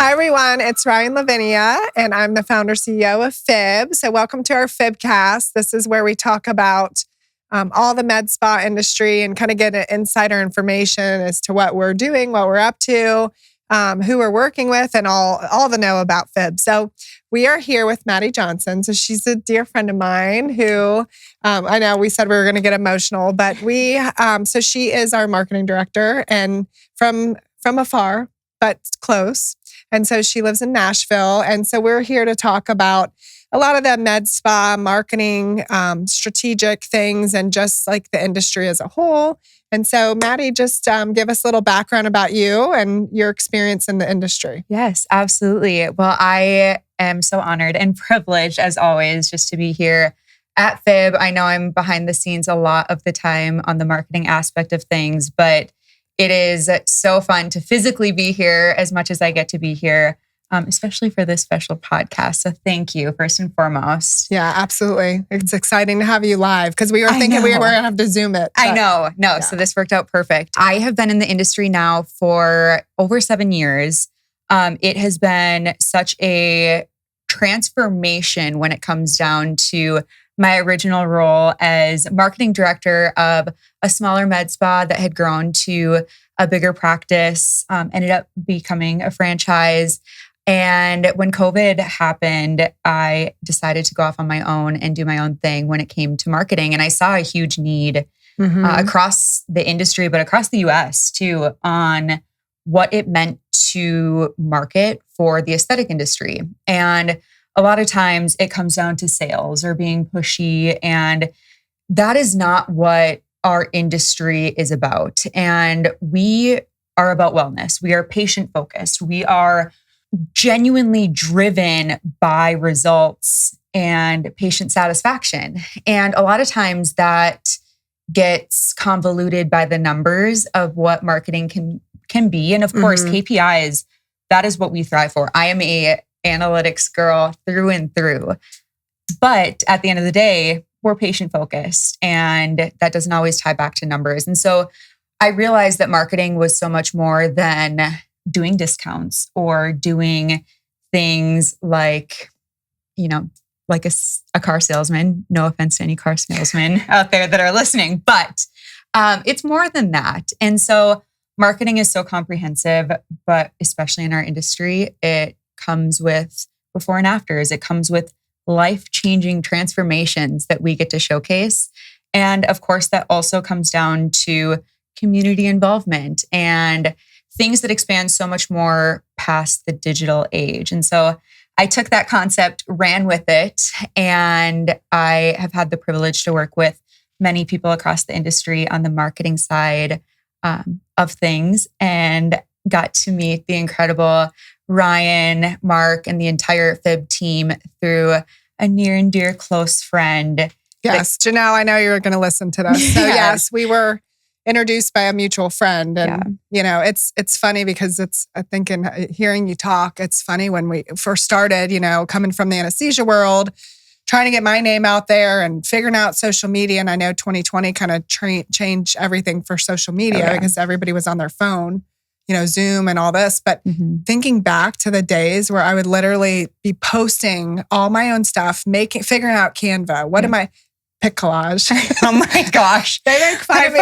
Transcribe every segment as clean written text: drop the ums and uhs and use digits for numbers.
Hi, everyone. It's Ryann Lavinia, and I'm the founder CEO of FIBB. So welcome to our FIBBcast. This is where we talk about all the med spa industry and kind of get insider information as to what we're doing, what we're up to, who we're working with, and all the know about FIBB. So we are here with Madi Johnson. So she's a dear friend of mine who I know we said we were going to get emotional, but so she is our marketing director and from afar, but close. And so she lives in Nashville. And so we're here to talk about a lot of the med spa marketing, strategic things, and just like the industry as a whole. And so Madi, just give us a little background about you and your experience in the industry. Yes, absolutely. Well, I am so honored and privileged as always just to be here at FIBB. I know I'm behind the scenes a lot of the time on the marketing aspect of things, but it is so fun to physically be here as much as I get to be here, especially for this special podcast. So thank you, first and foremost. Yeah, absolutely. It's exciting to have you live because we were thinking we were going to have to Zoom it. I know. No, yeah. So this worked out perfect. I have been in the industry now for over 7 years. It has been such a transformation when it comes down to my original role as marketing director of a smaller med spa that had grown to a bigger practice, ended up becoming a franchise. And when COVID happened, I decided to go off on my own and do my own thing when it came to marketing. And I saw a huge need across the industry, but across the US too, on what it meant to market for the aesthetic industry. And a lot of times it comes down to sales or being pushy, and that is not what our industry is about. And we are about wellness. We are patient focused. We are genuinely driven by results and patient satisfaction. And a lot of times that gets convoluted by the numbers of what marketing can be. And of course, KPIs, that is what we thrive for. I am a analytics girl through and through. But at the end of the day, we're patient focused, and that doesn't always tie back to numbers. And so I realized that marketing was so much more than doing discounts or doing things like, like a car salesman. No offense to any car salesmen out there that are listening, but it's more than that. And so marketing is so comprehensive, but especially in our industry, it comes with before and afters. It comes with life-changing transformations that we get to showcase. And of course, that also comes down to community involvement and things that expand so much more past the digital age. And so I took that concept, ran with it, and I have had the privilege to work with many people across the industry on the marketing side of things, and got to meet the incredible Ryann, Mark, and the entire FIBB team through a near and dear close friend. Yes, Janelle, I know you're going to listen to this. So yes, we were introduced by a mutual friend. And, it's funny because I think in hearing you talk, it's funny when we first started, coming from the anesthesia world, trying to get my name out there and figuring out social media. And I know 2020 kind of changed everything for social media because everybody was on their phone. Zoom and all this. But thinking back to the days where I would literally be posting all my own stuff, figuring out Canva. What am I? Pic collage. Oh my gosh. They make fun of me.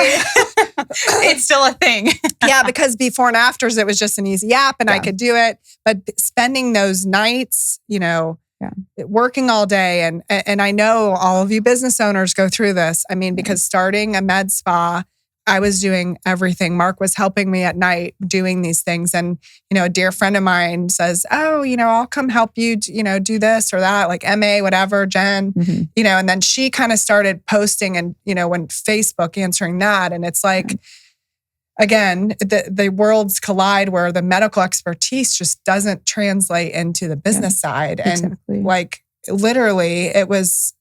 It's still a thing. Yeah, because before and afters, it was just an easy app and I could do it. But spending those nights, working all day. And I know all of you business owners go through this. I mean, because starting a med spa, I was doing everything. Mark was helping me at night doing these things. And, a dear friend of mine says, oh, I'll come help you, do this or that, like MA, whatever, Jen, and then she kind of started posting and, when Facebook answering that. And it's like, again, the worlds collide where the medical expertise just doesn't translate into the business side. And like, literally it was,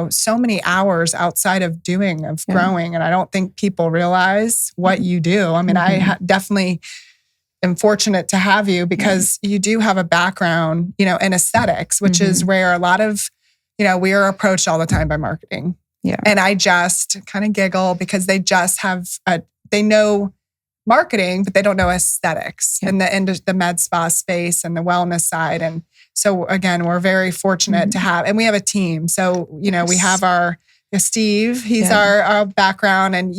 so many hours outside of growing. And I don't think people realize what you do. I mean, I definitely am fortunate to have you because you do have a background, in aesthetics, which is where a lot of, we are approached all the time by marketing. Yeah. And I just kind of giggle because they just have, they know marketing, but they don't know aesthetics and the med spa space and the wellness side. And so again, we're very fortunate to have, and we have a team. So, we have our Steve, he's our background, and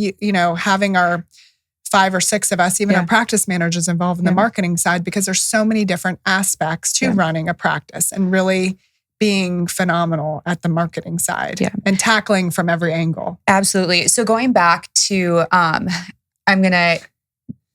having our 5 or 6 of us, even our practice managers involved in the marketing side, because there's so many different aspects to running a practice and really being phenomenal at the marketing side and tackling from every angle. Absolutely. So going back to, I'm going to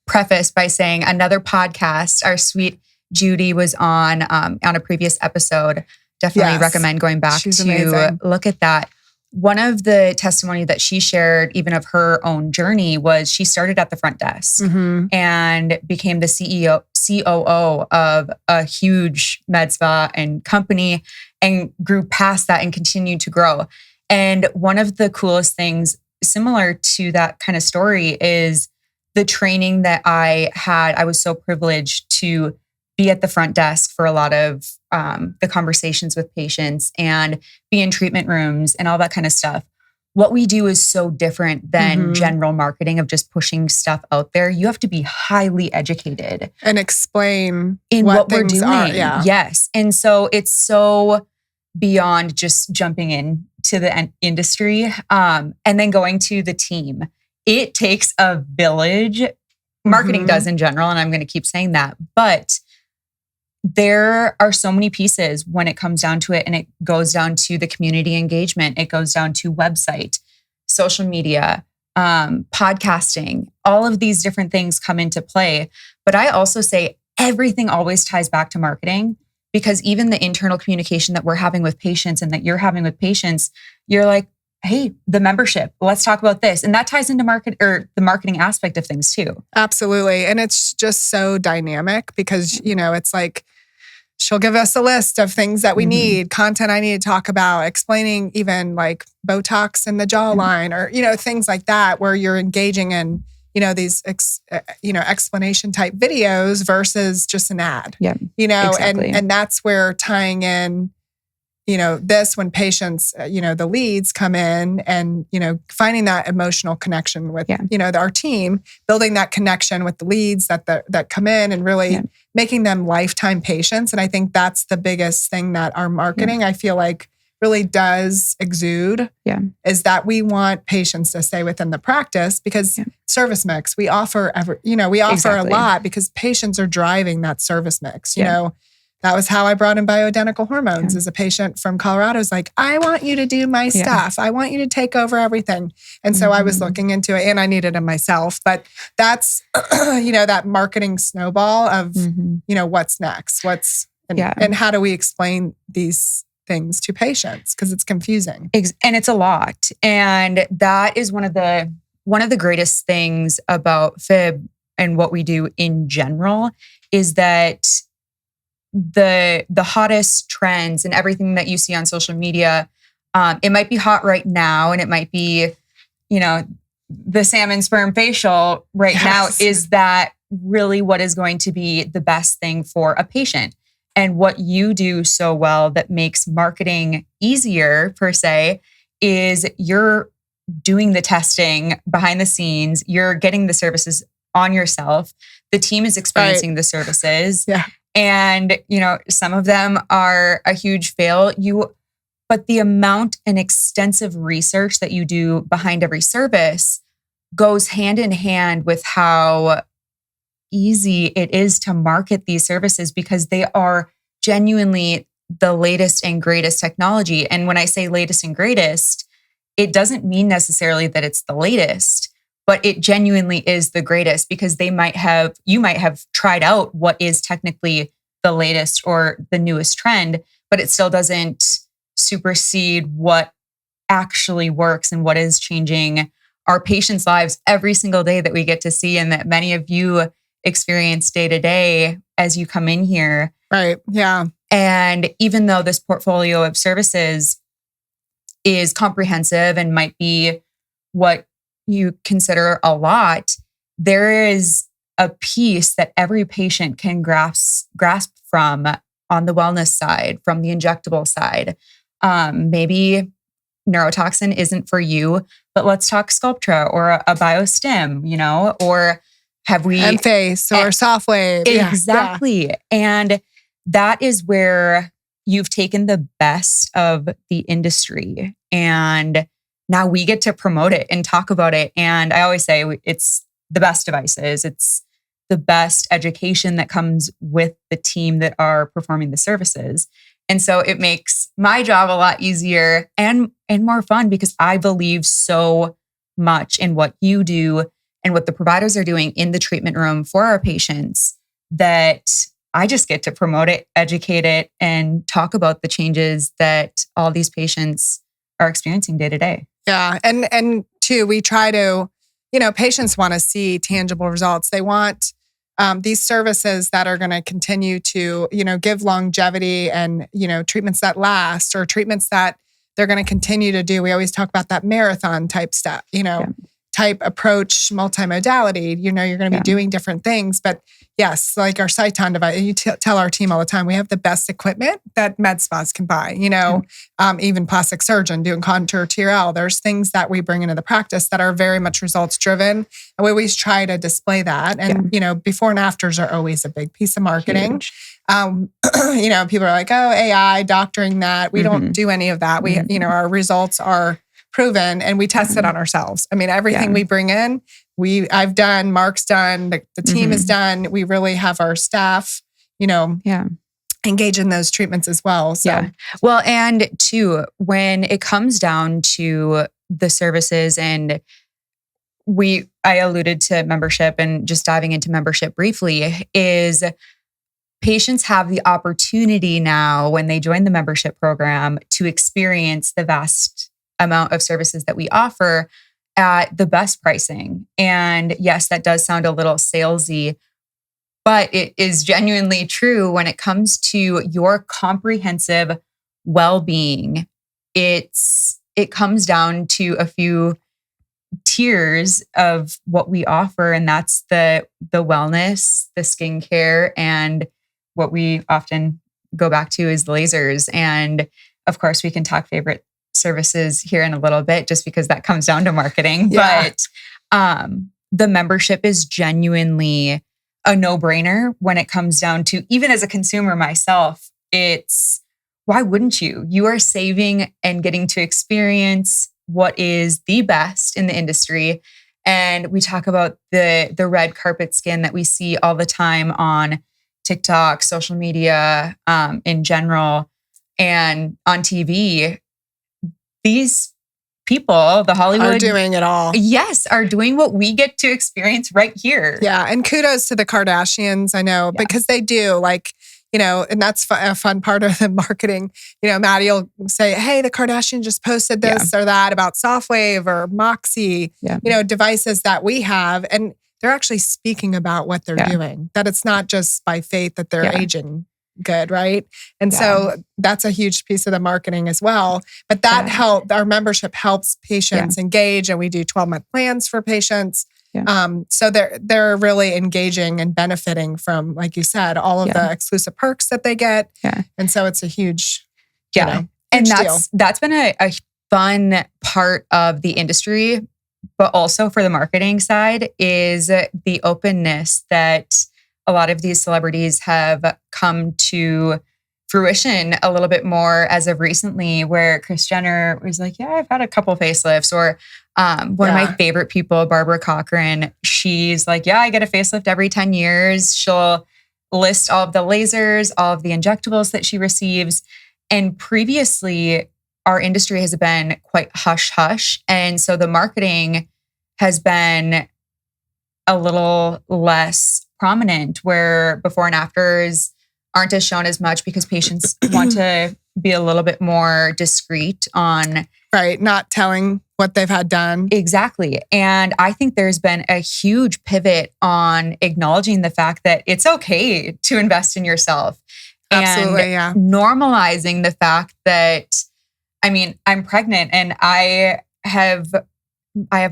preface by saying another podcast, our sweet Judy was on a previous episode. Definitely recommend going back to look at that. One of the testimony that she shared, even of her own journey, was she started at the front desk and became the COO of a huge med spa and company, and grew past that and continued to grow. And one of the coolest things, similar to that kind of story, is the training that I had. I was so privileged to be at the front desk for a lot of the conversations with patients and be in treatment rooms and all that kind of stuff. What we do is so different than general marketing of just pushing stuff out there. You have to be highly educated and explain in what we're doing. Yeah. Yes. And so it's so beyond just jumping into the industry and then going to the team. It takes a village. Marketing does in general, and I'm going to keep saying that. But there are so many pieces when it comes down to it, and it goes down to the community engagement. It goes down to website, social media, podcasting. All of these different things come into play. But I also say everything always ties back to marketing, because even the internal communication that we're having with patients and that you're having with patients, you're like, hey, the membership, let's talk about this. And that ties into the marketing aspect of things too. Absolutely. And it's just so dynamic because, it's like, she'll give us a list of things that we need, content I need to talk about, explaining even like Botox in the jawline or, things like that, where you're engaging in, these, explanation type videos versus just an ad, exactly. and that's where tying in, this when patients, the leads come in and, finding that emotional connection with, our team, building that connection with the leads that come in and really making them lifetime patients. And I think that's the biggest thing that our marketing, I feel like, really does exude is that we want patients to stay within the practice because service mix, we offer a lot because patients are driving that service mix, That was how I brought in bioidentical hormones as a patient from Colorado. Was like, I want you to do my stuff. I want you to take over everything. And so I was looking into it and I needed it myself. But that's, that marketing snowball of, what's next? And how do we explain these things to patients? Because it's confusing. And it's a lot. And that is one of the greatest things about FIBB and what we do in general is that the hottest trends and everything that you see on social media, it might be hot right now and it might be, the salmon sperm facial right now. Is that really what is going to be the best thing for a patient? And what you do so well that makes marketing easier per se is you're doing the testing behind the scenes. You're getting the services on yourself. The team is experiencing the services. Yeah. And, some of them are a huge fail. But the amount and extensive research that you do behind every service goes hand in hand with how easy it is to market these services because they are genuinely the latest and greatest technology. And when I say latest and greatest, it doesn't mean necessarily that it's the latest, but it genuinely is the greatest because you might have tried out what is technically the latest or the newest trend, but it still doesn't supersede what actually works and what is changing our patients' lives every single day that we get to see and that many of you experience day to day as you come in here. Right. Yeah. And even though this portfolio of services is comprehensive and might be what you consider a lot, there is a piece that every patient can grasp from on the wellness side, from the injectable side. Maybe neurotoxin isn't for you, but let's talk Sculptra or a biostim, or And face or soft wave. Exactly. Yeah. And that is where you've taken the best of the industry and now we get to promote it and talk about it. And I always say it's the best devices. It's the best education that comes with the team that are performing the services. And so it makes my job a lot easier and more fun because I believe so much in what you do and what the providers are doing in the treatment room for our patients that I just get to promote it, educate it, and talk about the changes that all these patients are experiencing day to day. Yeah. And too, we try to, patients want to see tangible results. They want these services that are going to continue to, give longevity and, treatments that last or treatments that they're going to continue to do. We always talk about that marathon type stuff, type approach, multimodality. You're going to be doing different things. But yes, like our Cyton device, you tell our team all the time, we have the best equipment that med spas can buy, even plastic surgeon doing contour TRL. There's things that we bring into the practice that are very much results driven. And we always try to display that. And, before and afters are always a big piece of marketing. People are like, oh, AI, doctoring that. We don't do any of that. We, our results are proven and we test it on ourselves. I mean, everything we bring in, I've done, Mark's done, the team has done. We really have our staff, engage in those treatments as well. So. Yeah. Well, and too, when it comes down to the services and I alluded to membership and just diving into membership briefly is patients have the opportunity now when they join the membership program to experience the vast amount of services that we offer at the best pricing. And yes, that does sound a little salesy, but it is genuinely true when it comes to your comprehensive well-being. It comes down to a few tiers of what we offer, and that's the wellness, the skincare, and what we often go back to is lasers. And of course, we can talk favorite services here in a little bit, just because that comes down to marketing. Yeah. But the membership is genuinely a no-brainer when it comes down to, even as a consumer myself, it's why wouldn't you? You are saving and getting to experience what is the best in the industry. And we talk about the red carpet skin that we see all the time on TikTok, social media, in general, and on TV. These people, the Hollywood, are doing it all. Yes, are doing what we get to experience right here. Yeah, and kudos to the Kardashians, I know, because they do and that's a fun part of the marketing. Madi will say, hey, the Kardashian just posted this or that about Softwave or Moxie, devices that we have. And they're actually speaking about what they're doing, that it's not just by faith that they're aging good, right? And so that's a huge piece of the marketing as well. But that our membership helps patients engage, and we do 12-month plans for patients. So they're really engaging and benefiting from, like you said, all of the exclusive perks that they get. And so it's a huge, and that's been a fun part of the industry, but also for the marketing side is the openness that a lot of these celebrities have come to fruition a little bit more as of recently, where Kris Jenner was like, I've had a couple facelifts, or one of my favorite people, Barbara Cochran, she's like, I get a facelift every 10 years. She'll list all of the lasers, all of the injectables that she receives. And previously, our industry has been quite hush-hush. And so the marketing has been a little less prominent, where before and afters aren't as shown as much because patients want to be a little bit more discreet on... Right, not telling what they've had done. Exactly. And I think there's been a huge pivot on acknowledging the fact that it's okay to invest in yourself. Absolutely, and normalizing the fact that, I'm pregnant and I have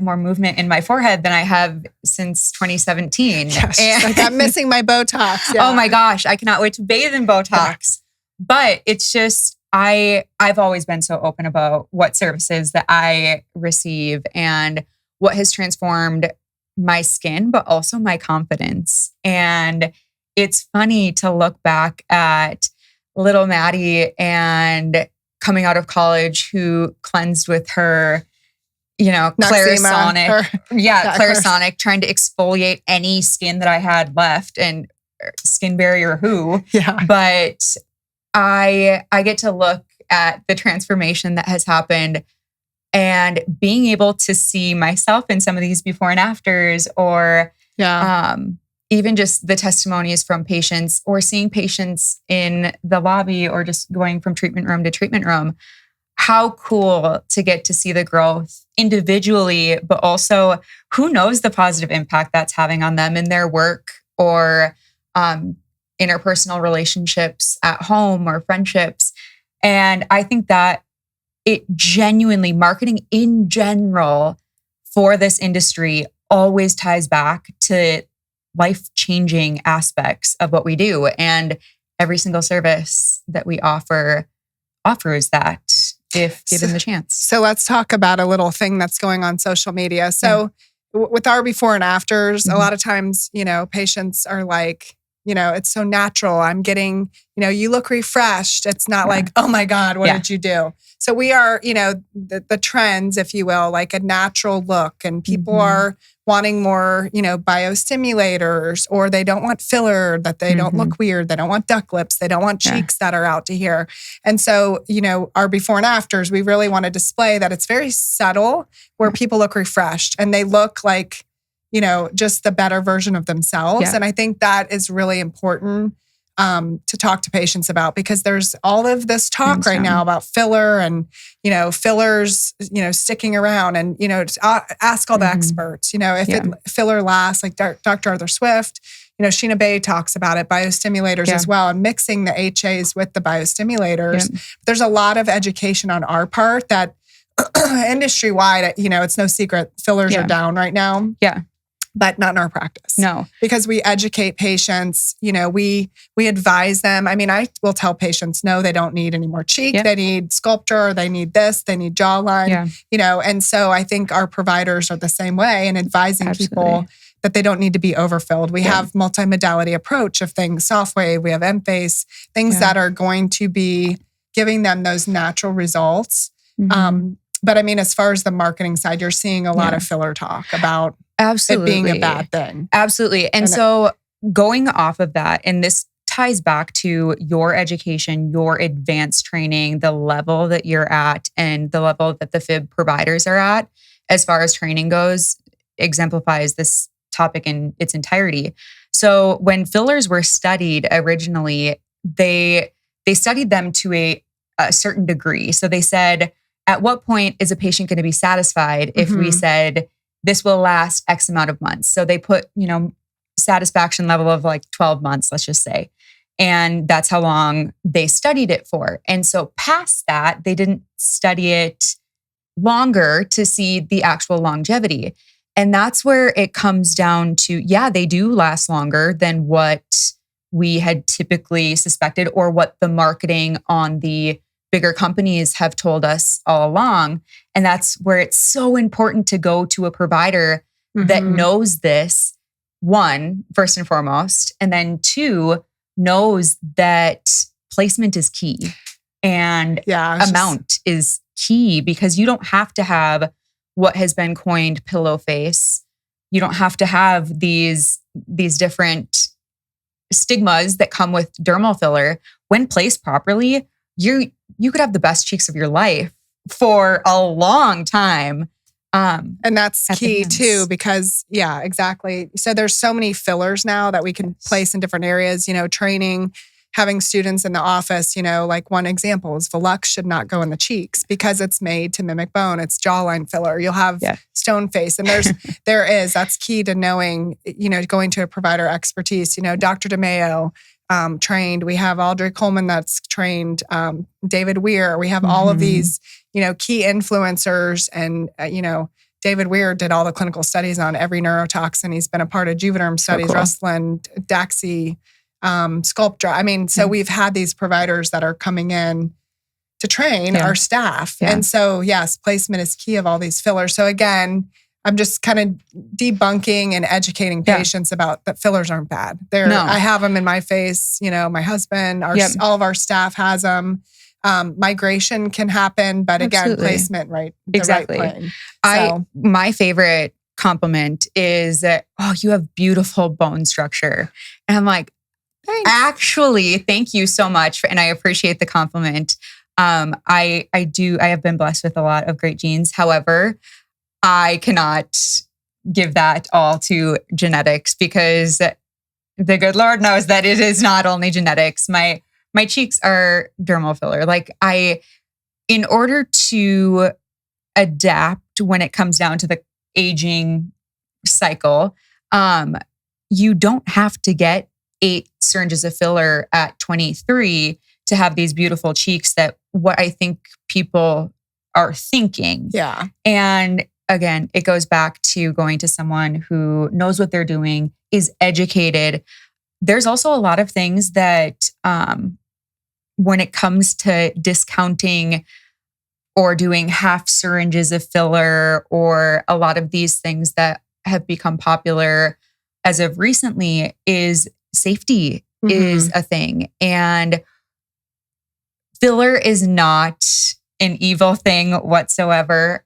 more movement in my forehead than I have since 2017. Yes, and I'm missing my Botox. Oh my gosh, I cannot wait to bathe in Botox. But it's just, I've always been so open about what services that I receive and what has transformed my skin, but also my confidence. And it's funny to look back at little Madi and coming out of college who cleansed with her, Clarisonic. Clarisonic, trying to exfoliate any skin that I had left and skin barrier who. Yeah. But I get to look at the transformation that has happened and being able to see myself in some of these before and afters, or even just the testimonies from patients, or seeing patients in the lobby, or just going from treatment room to treatment room. How cool to get to see the growth individually, but also who knows the positive impact that's having on them in their work, or interpersonal relationships at home, or friendships. And I think that it genuinely, marketing in general for this industry always ties back to life-changing aspects of what we do. And every single service that we offers that, if given the chance. So let's talk about a little thing that's going on social media. So with our before and afters, a lot of times, patients are like, it's so natural. I'm getting, you look refreshed. It's not like, oh my God, what did you do? So we are, the trends, if you will, like a natural look, and people are wanting more, biostimulators, or they don't want filler, that they don't look weird. They don't want duck lips. They don't want cheeks that are out to here. And so, our before and afters, we really want to display that it's very subtle, where people look refreshed and they look like, just the better version of themselves. Yeah. And I think that is really important to talk to patients about, because there's all of this talk right now about filler and, fillers, sticking around, and, ask all the experts, if filler lasts, like Dr. Arthur Swift, Sheena Bay talks about it, biostimulators as well, and mixing the HAs with the biostimulators. Yeah. There's a lot of education on our part that industry-wide, it's no secret, fillers are down right now. Yeah. But not in our practice. No. Because we educate patients, we advise them. I mean, I will tell patients, no, they don't need any more cheek. Yeah. They need sculpture, they need this, they need jawline, and so I think our providers are the same way, in advising people that they don't need to be overfilled. We have multimodality approach of things, soft wave, we have M-face, things that are going to be giving them those natural results. But I mean, as far as the marketing side, you're seeing a lot of filler talk about it being a bad thing. Absolutely. And so going off of that, and this ties back to your education, your advanced training, the level that you're at, and the level that the FIBB providers are at, as far as training goes, exemplifies this topic in its entirety. So when fillers were studied originally, they studied them to a certain degree. So they said, at what point is a patient going to be satisfied if we said this will last X amount of months? So they put, satisfaction level of like 12 months, let's just say. And that's how long they studied it for. And so past that, they didn't study it longer to see the actual longevity. And that's where it comes down to, they do last longer than what we had typically suspected, or what the marketing on the bigger companies have told us all along. And that's where it's so important to go to a provider that knows this, one, first and foremost, and then two, knows that placement is key, and amount is key, because you don't have to have what has been coined pillow face. You don't have to have these different stigmas that come with dermal filler. When placed properly, you could have the best cheeks of your life for a long time. And that's key too, because exactly. So there's so many fillers now that we can place in different areas, training, having students in the office, like one example is Velux should not go in the cheeks because it's made to mimic bone. It's jawline filler. You'll have stone face. And that's key to knowing, going to a provider expertise, Dr. DeMayo, trained. We have Audrey Coleman that's trained, David Weir. We have all of these, key influencers, and, David Weir did all the clinical studies on every neurotoxin. He's been a part of Juvederm studies, Rustland, Daxi, Sculptra. I mean, so we've had these providers that are coming in to train our staff. Yeah. And so, yes, placement is key of all these fillers. So again, I'm just kind of debunking and educating patients about that fillers aren't bad. I have them in my face. My husband, all of our staff has them. Migration can happen, but again, placement, right? Exactly. Right plane. My favorite compliment is that, you have beautiful bone structure. And I'm like, thanks. Actually, thank you so much. And I appreciate the compliment. I have been blessed with a lot of great genes. However, I cannot give that all to genetics because the good Lord knows that it is not only genetics. My cheeks are dermal filler. In order to adapt when it comes down to the aging cycle, you don't have to get 8 syringes of filler at 23 to have these beautiful cheeks that what I think people are thinking. Yeah. And again, it goes back to going to someone who knows what they're doing, is educated. There's also a lot of things that when it comes to discounting or doing half syringes of filler or a lot of these things that have become popular as of recently is safety is a thing. And filler is not an evil thing whatsoever.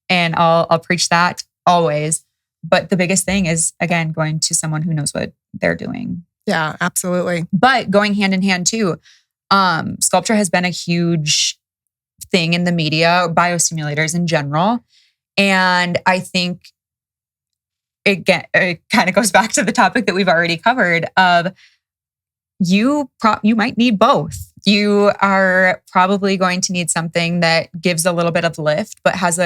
And I'll preach that always. But the biggest thing is, again, going to someone who knows what they're doing. Yeah, absolutely. But going hand in hand too, sculpture has been a huge thing in the media, biostimulators in general. And I think it kind of goes back to the topic that we've already covered of you might need both. You are probably going to need something that gives a little bit of lift, but has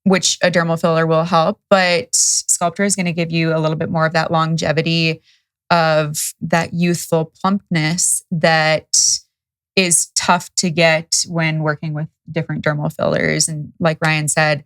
which a dermal filler will help. But sculpture is going to give you a little bit more of that longevity of that youthful plumpness that is tough to get when working with different dermal fillers. And like Ryann said,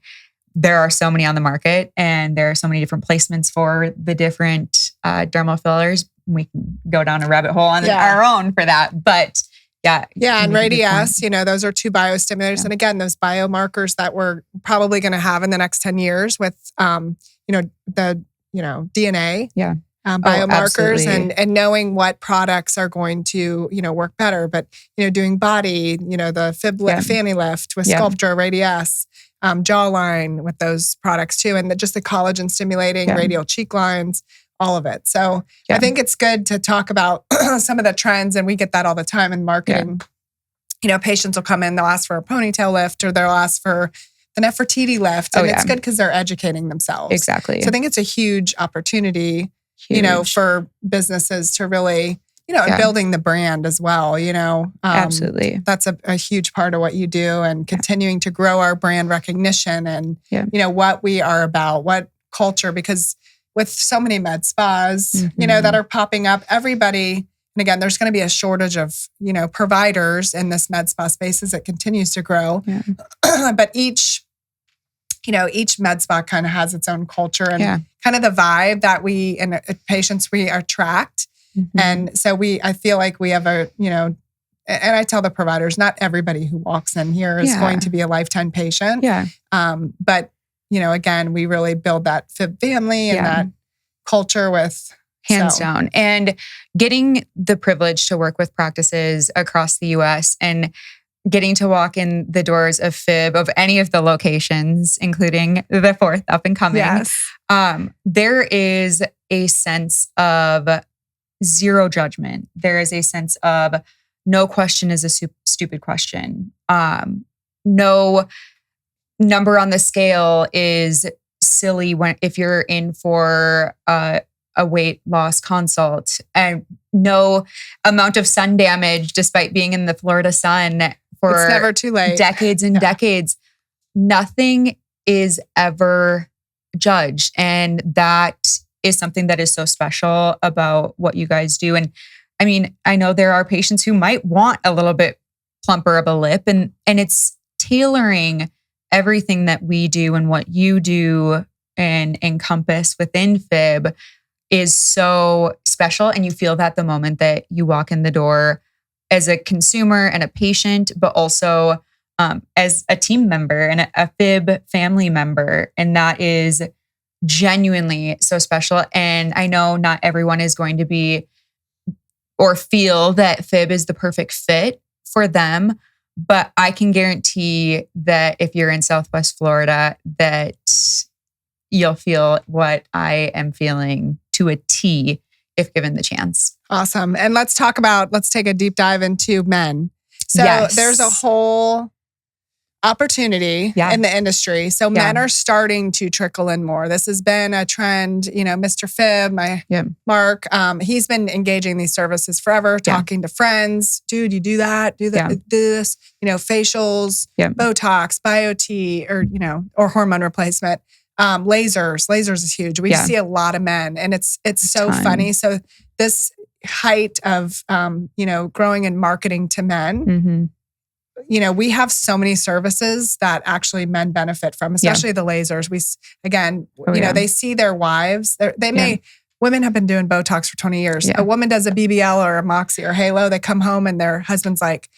there are so many on the market and there are so many different placements for the different dermal fillers. We can go down a rabbit hole on our own for that. But yeah. And Radius, those are 2 biostimulators. Yeah. And again, those biomarkers that we're probably going to have in the next 10 years with, the DNA. Yeah. Biomarkers and knowing what products are going to, work better. But, doing body, the FIBB fanny lift with Sculpture, Radius, jawline with those products too. And just the collagen stimulating, radial cheek lines, all of it. So I think it's good to talk about some of the trends, and we get that all the time in marketing. Yeah. Patients will come in, they'll ask for a ponytail lift or they'll ask for the Nefertiti lift. And it's good because they're educating themselves. Exactly. So I think it's a huge opportunity, for businesses to really, and building the brand as well, Absolutely. That's a huge part of what you do, and continuing to grow our brand recognition and, what we are about, what culture, because with so many med spas, that are popping up, everybody, and again, there's going to be a shortage of, providers in this med spa space as it continues to grow. Yeah. But each med spa kind of has its own culture and kind of the vibe that we and patients we attract. And so I feel like we have and I tell the providers, not everybody who walks in here is going to be a lifetime patient. Yeah. But, again, we really build that FIBB family and that culture with hands down. And getting the privilege to work with practices across the US and getting to walk in the doors of FIBB of any of the locations, including the 4th up and coming. Yes. There is a sense of zero judgment. There is a sense of no question is a stupid question. No number on the scale is silly if you're in for a weight loss consult, and no amount of sun damage, despite being in the Florida sun for it's never too late. Decades and decades. Nothing is ever judged. And that is something that is so special about what you guys do. And I mean, I know there are patients who might want a little bit plumper of a lip, and it's tailoring everything that we do and what you do and encompass within FIBB is so special. And you feel that the moment that you walk in the door as a consumer and a patient, but also as a team member and a FIBB family member. And that is genuinely so special. And I know not everyone is going to be or feel that FIBB is the perfect fit for them. But I can guarantee that if you're in Southwest Florida, that you'll feel what I am feeling to a T if given the chance. Awesome. And let's take a deep dive into men. So there's a whole opportunity in the industry. So men are starting to trickle in more. This has been a trend, Mr. FIBB, Mark, he's been engaging these services forever, talking to friends. Dude, you do that, do this, facials, Botox, BioT, or hormone replacement. Lasers is huge. We see a lot of men, and it's so funny. So this height of, growing and marketing to men, we have so many services that actually men benefit from, especially the lasers. They see their wives. Women have been doing Botox for 20 years. A woman does a BBL or a Moxie or Halo. They come home and their husband's like,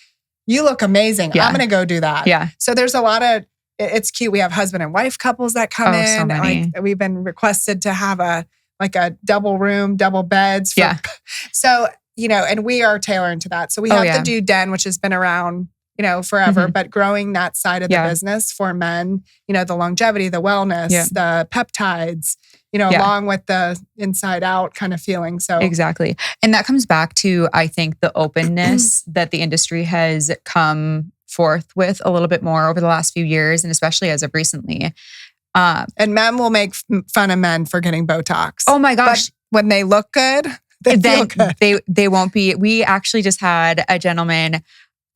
you look amazing. I'm going to go do that. Yeah. So there's a lot of, it's cute. We have husband and wife couples that come in. So many. We've been requested to have a double room, double beds. So, and we are tailoring to that. So we have the Dude Den, which has been around, forever, but growing that side of the business for men, the longevity, the wellness, the peptides, along with the inside out kind of feeling. So exactly. And that comes back to, I think, the openness that the industry has come forth with a little bit more over the last few years, and especially as of recently. And men will make fun of men for getting Botox. Oh my gosh. But when they look good, they won't be. We actually just had a gentleman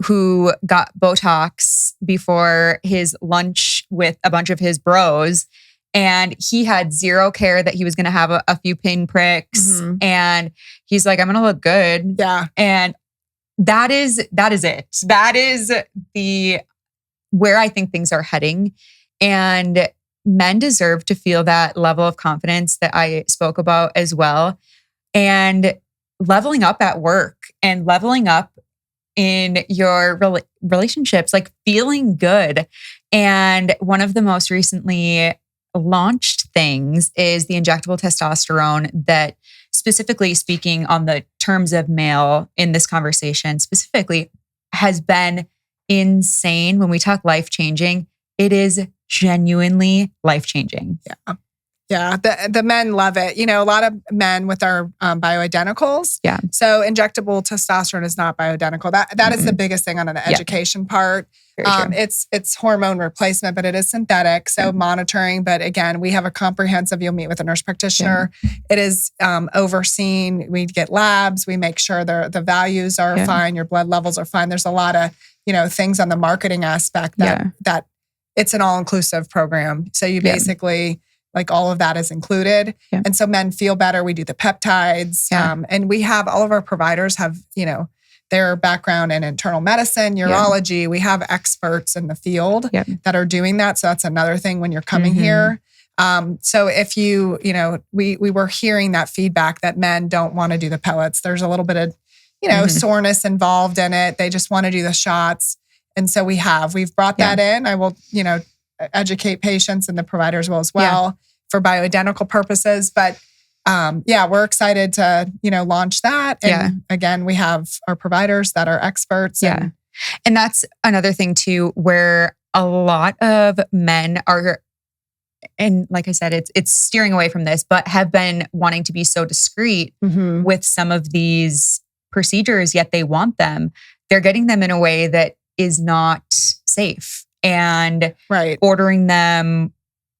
who got Botox before his lunch with a bunch of his bros. And he had zero care that he was going to have a few pin pricks. And he's like, I'm going to look good. Yeah. And that is it. That is where I think things are heading. And men deserve to feel that level of confidence that I spoke about as well. And leveling up at work and leveling up in your relationships, like feeling good. And one of the most recently launched things is the injectable testosterone that, specifically speaking on the terms of male in this conversation specifically, has been insane. When we talk life-changing, it is genuinely life-changing. Yeah. Yeah, the men love it. A lot of men with our bioidenticals. Yeah. So injectable testosterone is not bioidentical. That is the biggest thing on the education part. It's hormone replacement, but it is synthetic. So monitoring. But again, we have a comprehensive. You'll meet with a nurse practitioner. It is overseen. We get labs. We make sure the values are fine. Your blood levels are fine. There's a lot of things on the marketing aspect that it's an all-inclusive program. So you basically. Like all of that is included. Yeah. And so men feel better. We do the peptides. And we have all of our providers have, their background in internal medicine, urology. We have experts in the field that are doing that. So that's another thing when you're coming here. So if we were hearing that feedback that men don't want to do the pellets. There's a little bit of, soreness involved in it. They just want to do the shots. And so we've brought that in. I will, educate patients and the providers as well for bioidentical purposes. But we're excited to, launch that. And again, we have our providers that are experts. And that's another thing too, where a lot of men are, and like I said, it's steering away from this, but have been wanting to be so discreet with some of these procedures, yet they want them. They're getting them in a way that is not safe. And ordering them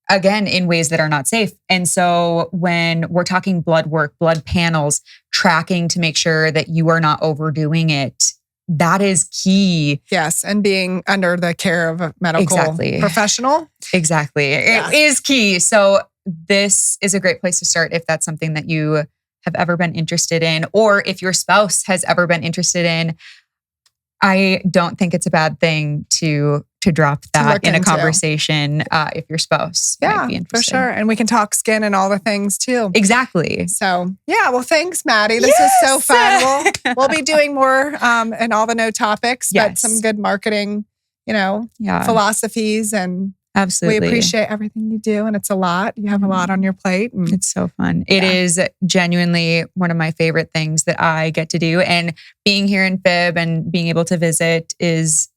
again in ways that are not safe. And so when we're talking blood work, blood panels, tracking to make sure that you are not overdoing it, that is key. Yes. And being under the care of a medical professional. Exactly. It is key. So this is a great place to start if that's something that you have ever been interested in, or if your spouse has ever been interested in. I don't think it's a bad thing to drop that in a conversation if your spouse might be interested. For sure. And we can talk skin and all the things too. Exactly. So well, thanks, Madi. This is so fun. We'll be doing more and all the no topics, but some good marketing, philosophies, and absolutely, we appreciate everything you do. And it's a lot. You have a lot on your plate. And it's so fun. It is genuinely one of my favorite things that I get to do. And being here in FIBB and being able to visit is,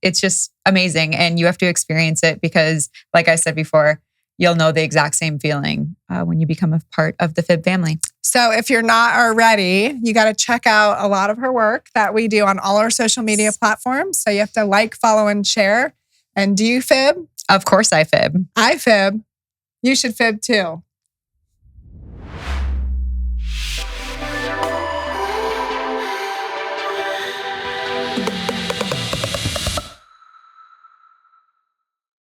it's just amazing. And you have to experience it because, like I said before, you'll know the exact same feeling when you become a part of the FIBB family. So if you're not already, you got to check out a lot of her work that we do on all our social media platforms. So you have to like, follow, and share. And do you FIBB? Of course I FIBB. I FIBB. You should FIBB too.